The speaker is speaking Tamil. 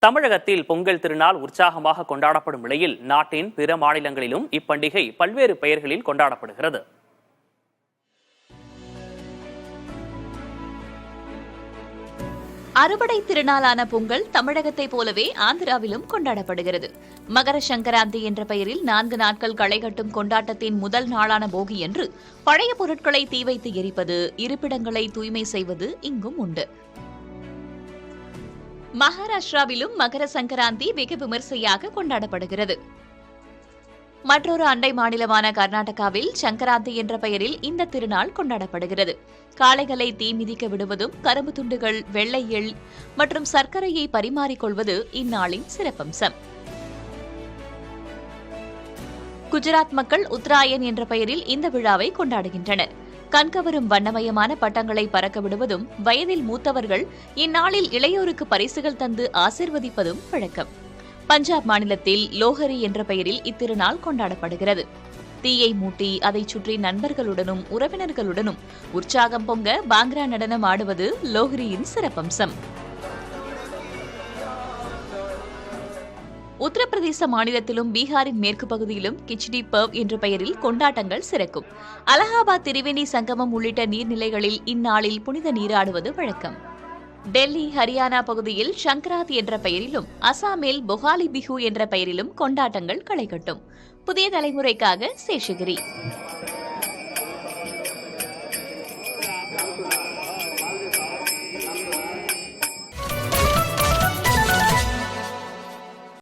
தமிழகத்தில் பொங்கல் திருநாள் உற்சாகமாக கொண்டாடப்படும் நிலையில் நாட்டின் பிற மாநிலங்களிலும் இப்பண்டிகை பல்வேறு பெயர்களில் கொண்டாடப்படுகிறது. அறுவடை திருநாளான பொங்கல் தமிழகத்தைப் போலவே ஆந்திராவிலும் கொண்டாடப்படுகிறது. மகர சங்கராந்தி என்ற பெயரில் 4 நாட்கள் களை கட்டும் கொண்டாட்டத்தின் முதல் நாளான போகி என்று பழைய பொருட்களை தீ வைத்து எரிப்பது, இருப்பிடங்களை தூய்மை செய்வது இங்கும் உண்டு. மகாராஷ்டிராவிலும் மகர சங்கராந்தி வெகு விமர்சையாக கொண்டாடப்படுகிறது. மற்றொரு அண்டை மாநிலமான கர்நாடகாவில் சங்கராந்தி என்ற பெயரில் இந்த திருநாள் கொண்டாடப்படுகிறது. காளைகளை தீ மிதிக்க விடுவதும், கரும்பு துண்டுகள், வெள்ளை எள் மற்றும் சர்க்கரையை பரிமாறிக்கொள்வது இந்நாளின் சிறப்பம்சம். குஜராத் மக்கள் உத்தராயன் என்ற பெயரில் இந்த விழாவை கொண்டாடுகின்றனர். கண்கவரும் வண்ணமயமான பட்டங்களை பறக்க விடுவதும், வயதில் மூத்தவர்கள் இந்நாளில் இளையோருக்கு பரிசுகள் தந்து ஆசிர்வதிப்பதும் வழக்கம். பஞ்சாப் மாநிலத்தில் லோஹரி என்ற பெயரில் இத்திருநாள் கொண்டாடப்படுகிறது. தீயை மூட்டி அதைச் சுற்றி நண்பர்களுடனும் உறவினர்களுடனும் உற்சாகம் பொங்க பாங்க்ரா நடனம் ஆடுவது லோஹரியின் சிறப்பம்சம். உத்தரப்பிரதேச மாநிலத்திலும் பீகாரின் மேற்கு பகுதியிலும் கிச்டி பர்வ் என்ற பெயரில் கொண்டாட்டங்கள் சிறக்கும். அலகாபாத் திரிவேணி சங்கமம் உள்ளிட்ட நீர்நிலைகளில் இந்நாளில் புனித நீராடுவது வழக்கம். டெல்லி, ஹரியானா பகுதியில் சங்கராத் என்ற பெயரிலும், அசாமில் பொகாலி பிஹு என்ற பெயரிலும் கொண்டாட்டங்கள் களை கட்டும். புதிய தலைமுறைக்காக சேஷகிரி.